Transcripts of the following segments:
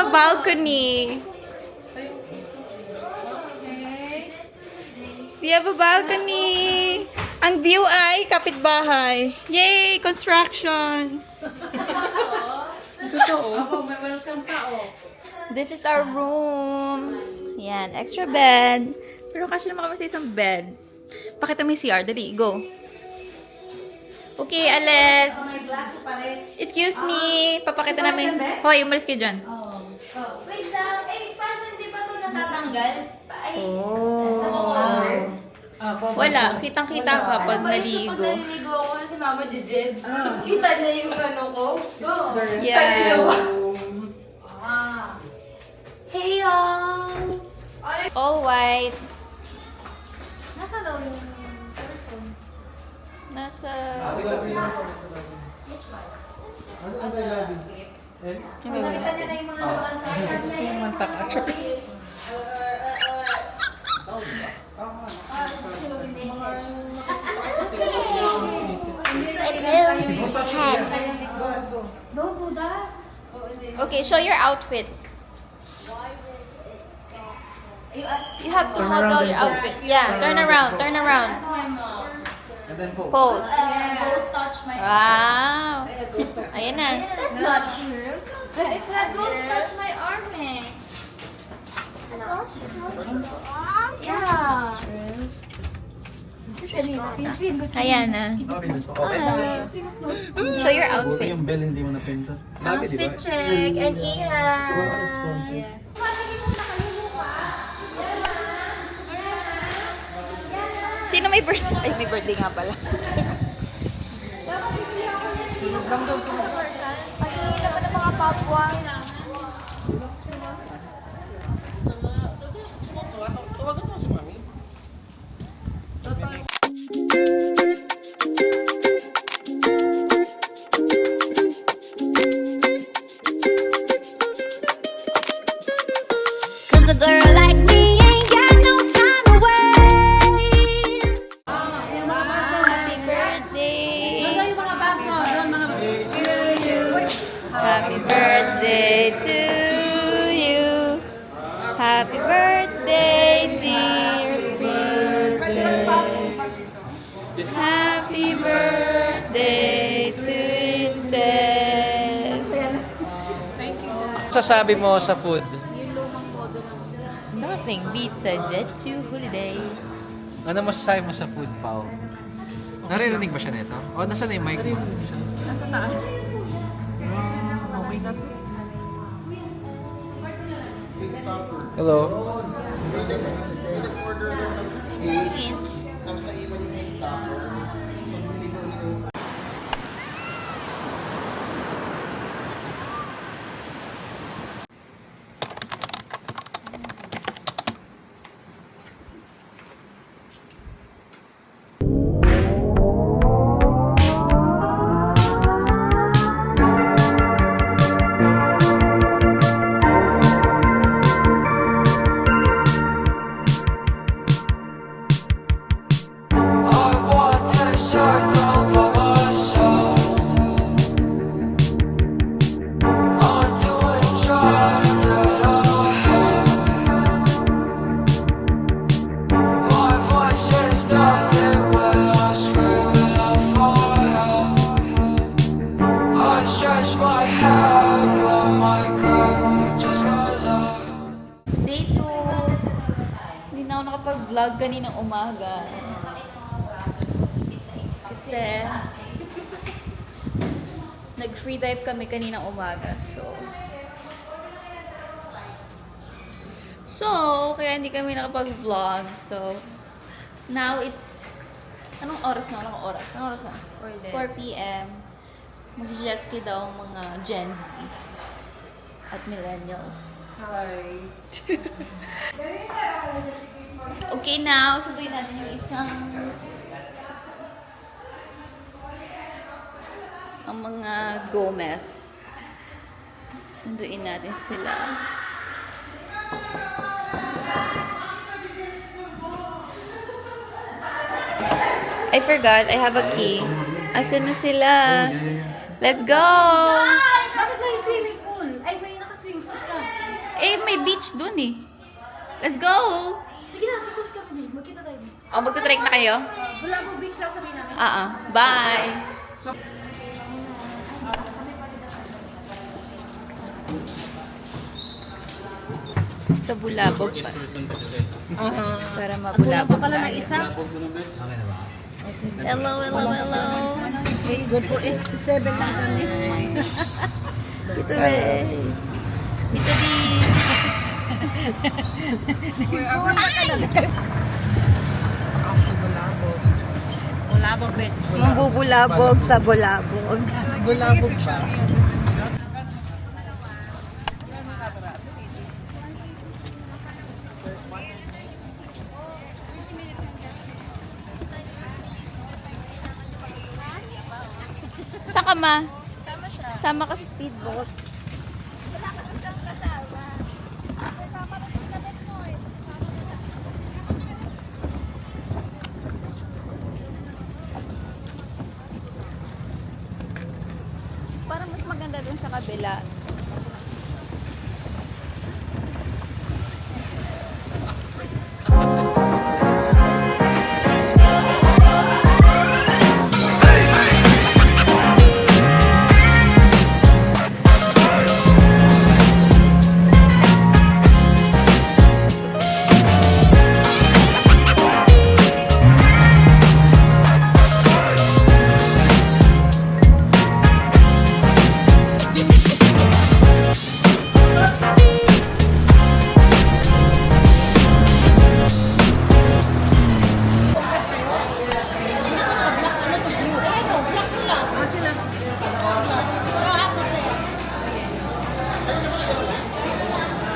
a balcony. We have a balcony. Ang view ay kapitbahay. Yay! Construction! Totoo. May welcome pa, oh. This is our room. Yan, extra bed. Pero kasi naman kami sa isang bed. Pakita mo yung CR. Dali, go. Okay, Ales. Excuse me. Papakita namin. Hoy, umalis kayo dyan. Wait lang. Eh, paano hindi ba ito natatanggal? Ay, Wala. Kitang-kita ka pag Pag naligo. naliligo ako si Mama Jejebs, kita niya yung ano ko. Yeah. Hey, All white. Nasa daw yung person? Nasa... Nakita niya na yung mga nabantayan. Don't do that. Okay, show your outfit. You have to model your outfit. Yeah, turn around, turn around. My mom. And then pose. Pose. Ghost touch my Wow. Ayan na. That's not true. That ghost touch my arm, eh. Yeah. Ayan na. Show your Buti outfit. yung bell hindi mo napindot. Bakit, di ba? check and Ihan. Sino may birthday? Ay, may birthday nga pala. Pag-iingi naman ng mga papwa. Tawagan mo si Mami. Cause a girl like me ain't got no time to waste. Happy birthday! Doon yung mga bags mo. Doon mga Happy birthday to you. Happy birthday, dear Princess. Happy birthday to Princess. Sasabi mo sa food? Nothing beats a Jet 2 holiday. Ano masasabi mo sa food, Pao? Naririnig ba siya nito? O, nasa na yung mic mo? Nasa taas. Okay na to. Hello? Tapos naiwan yung egg topper. So, nililibre nyo. Day 2. Hindi na ako nakapag-vlog kaninang umaga. Kasi nag-free dive kami kaninang umaga. So, kaya hindi kami nakapag-vlog. So, now it's... Anong oras na? Anong oras? Anong oras na? 4 p.m. Mag-jet ski daw ang mga Gen Z at millennials. Okay, now, sabihin natin yung isang ang mga Gomez. Sunduin natin sila. I forgot, I have a key. Asan na sila? Let's go! Bakit may swimming pool? Ay, may naka-swimsuit ka. Eh, may beach dun eh. Let's go! Sige na, susunod kami. Magkita tayo. Oh, magta-trek na kayo? Wala mo beach lang sabihin namin. Bye! Sa Bulabog pa. Para mabulabog Pala na tayo. isa. Hello, hello, hello. Okay, good for 87 lang kami. Dito Ray. Dito di. Bulabog, bitch. Mambubulabog sa Bulabog. Bulabog pa. Saan ka ma? Sama ka sa speedboat. Parang mas maganda dun sa kabila.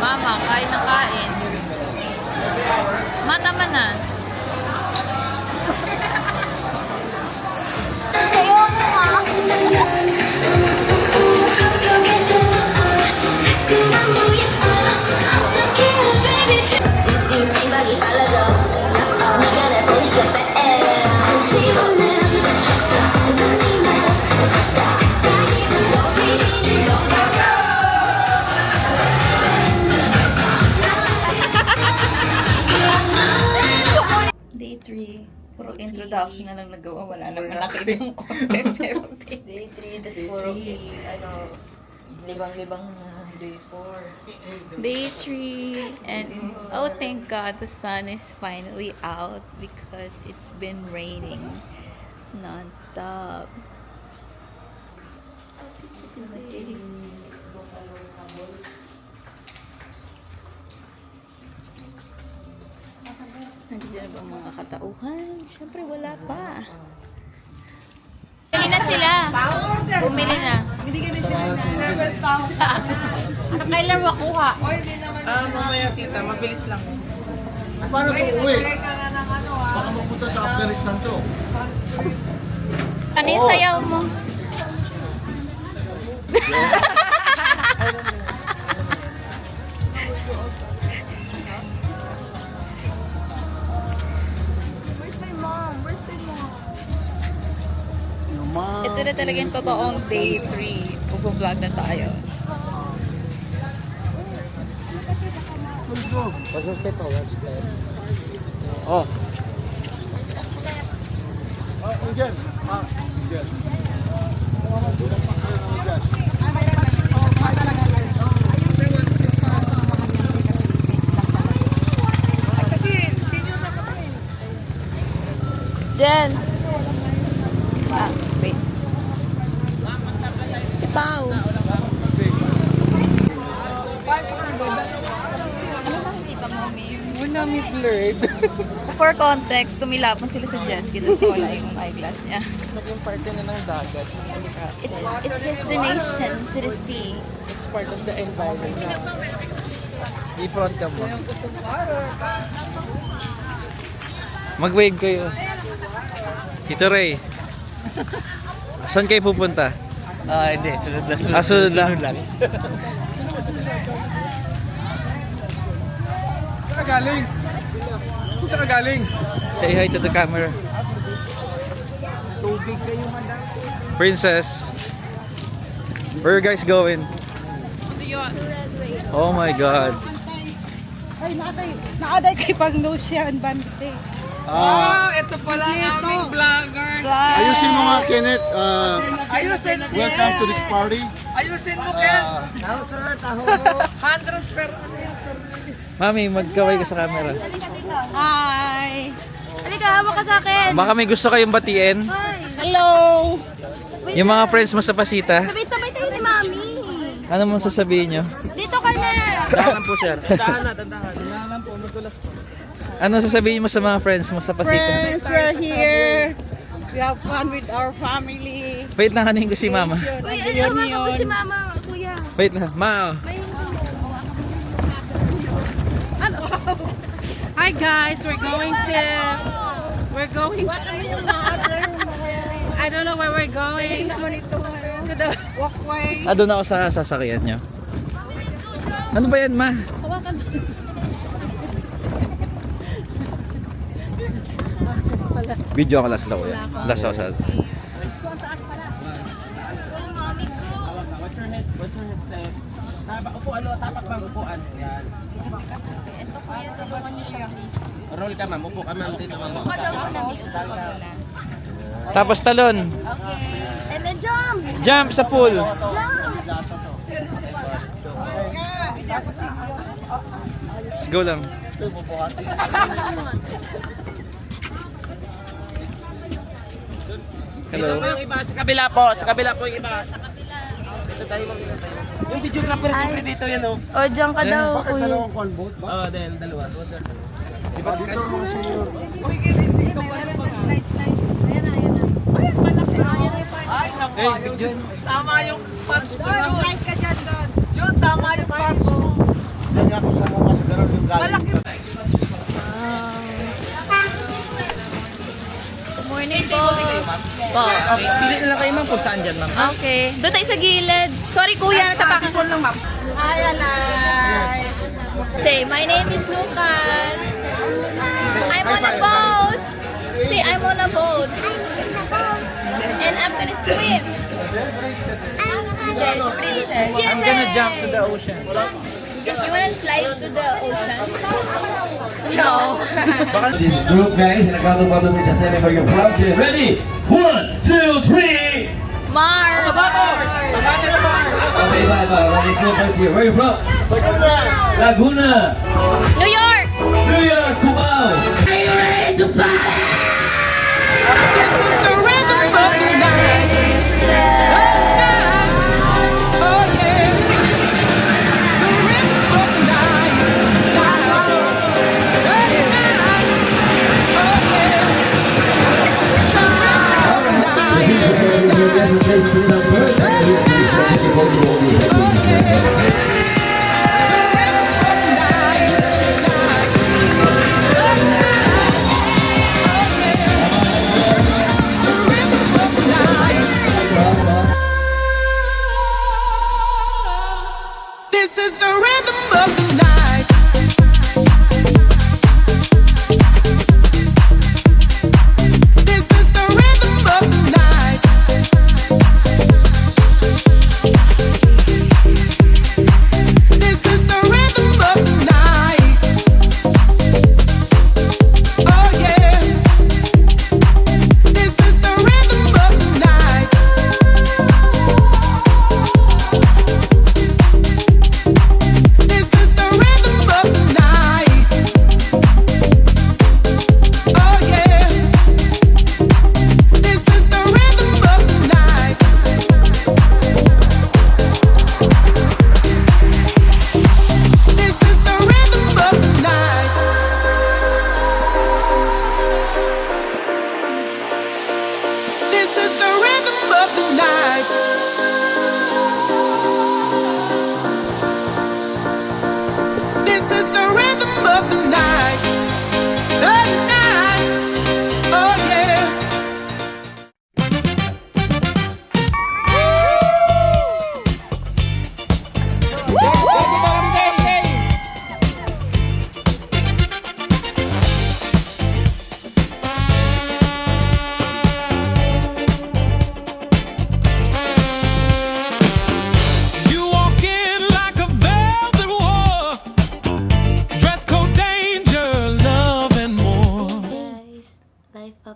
Mama, kain na kain. Matama na. Day 3. Puro introduction na lang nagawa. Wala naman nakita yung content. Pero Day 3, tas puro, libang-libang na. Day 4. Day 3. And oh, thank God the sun is finally out because it's been raining non-stop. Nandiyan na ba mga katauhan? Siyempre wala pa. Bumili na sila. Bumili na. Kailan makuha? Mamaya tita, mabilis lang. Paano ito uwi? Baka mapunta sa Afghanistan to. Ano yung sayaw mo? Ito na talaga yung totoong day 3. Mag-vlog na tayo. Basta step pa, one step. Oh. Again. Again. Jen! Wait. Si Pao. Ano makikita mo, Mim? Wala may blurred. For context, tumilapon sila sa jet ski tapos wala yung eyeglass niya. Naging parte na ng dagat. It's destination to the sea. It's part of the environment. I-front ka mo. Mag-wave kayo. Ito Ray. Saan kayo pupunta? Hindi. Sunod lang. Sunod lang. Saan ka galing? Saan ka galing? Say hi to the camera. Princess. Where are you guys going? Red Wave. Oh my God. Ay, naaday kay pang nose yan, bante. Ito pala ang aming vlogger. Ayusin mo nga, Kenneth. Ayusin mo. Welcome to this party. Ayusin mo, Ken. 100 per ano yan. Mami, magkaway ka sa camera. Hi! Halika, hawak ka sa akin. Baka may gusto kayong batiin. Hello! Yung mga friends mo sa Pasita. Sabay-sabay tayo ni Mami. Ano mo sasabihin nyo? Dito ka na. Tandaan po, sir. Tandaan po, magulas. Ano sasabihin mo sa mga friends mo sa Pasita? Friends, we're here. We have fun with our family. Wait lang, hanin ko si Mama. Uy, ano ba ko si Mama, kuya? Wait lang, Ma. Hi guys, we're going to I don't know where we're going. To the walkway. Ah, doon ako sa sasakyan nyo. Ano ba yan, Ma? Video ako last daw yan. Last ako sa... What's your head step? Upuan, tapak bang upuan? Yan. Ito kuya, tulungan niyo siya please. Roll ka, ma'am. Upo ka, ma'am. Din naman. Buka daw ko na mute. Tapos talon. Okay. And then jump! Jump sa pool. Let's go lang. Hello. Yung iba, sa kabila po. Sa kabila po yung iba. Dito tayo mag yung videographer siyempre dito yan, oh. O, dyan ka daw, Bakit kuya. dalawang con boat ba? Oh, then dalawa. Diba dito mga senior? Hey, video. Tama yung spots mo. Slide ka dyan doon. Yun, tama yung spots mo. Kasi ako sa mukha sa ganun yung galing. Good morning po. Po. Pili na lang kayo, ma'am, kung saan dyan, ma'am. Okay. Doon tayo sa gilid. Sorry kuya, natapakas mo. lang, ma'am. Hi, Alay! Say, my name is Lucas. I'm on a boat. Say, I'm on a boat. And I'm gonna swim. Yes, princess. I'm gonna jump to the ocean. You wanna slide to the ocean? No. This group, guys, and I got the one that we just name for your vlog. Get ready? 1, 2, 3. Mars. Okay, bye bye. Let me see first here. Where you from? Laguna. New York. New York, Cubao. Are you ready to party? This is the rhythm of the night. Oh yeah. The rhythm of the night.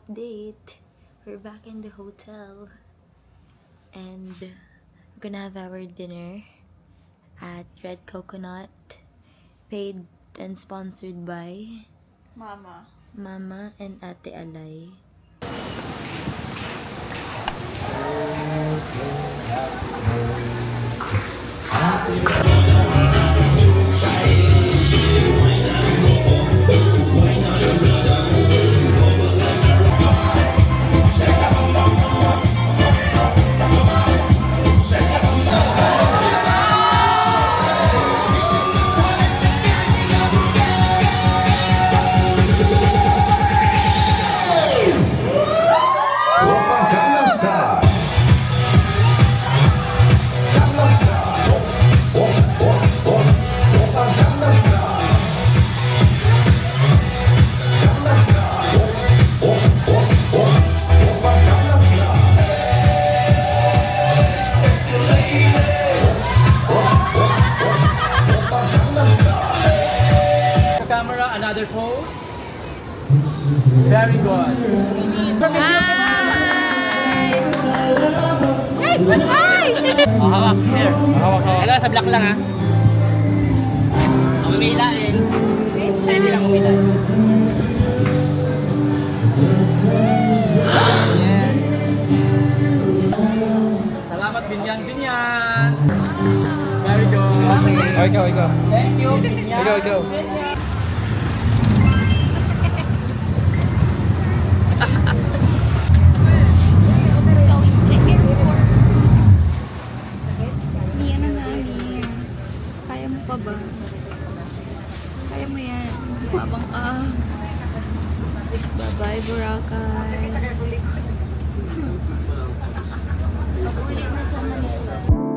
update. We're back in the hotel. And we're gonna have our dinner at Red Coconut. Paid and sponsored by Mama and Ate Alay. Oppa Gangnam Style. Gangnam Style. Oppa Gangnam Style. Gangnam Style. Oppa Gangnam Style. Sexy lady. Oppa Gangnam Style. Camera, another pose. Very good. Oh, hawak, sir. Hawak. Sa black lang, ha? Umilain. Hindi lang umilain. Yes. Salamat, Binyan. Very good. Ikaw. Thank you, Binyan. Ikaw. Going to the airport. Yan na namin. Kaya mo pa ba? Kaya mo yan. Mabang ka. Bye-bye, Boracay. Pag-ulit na sa Manila.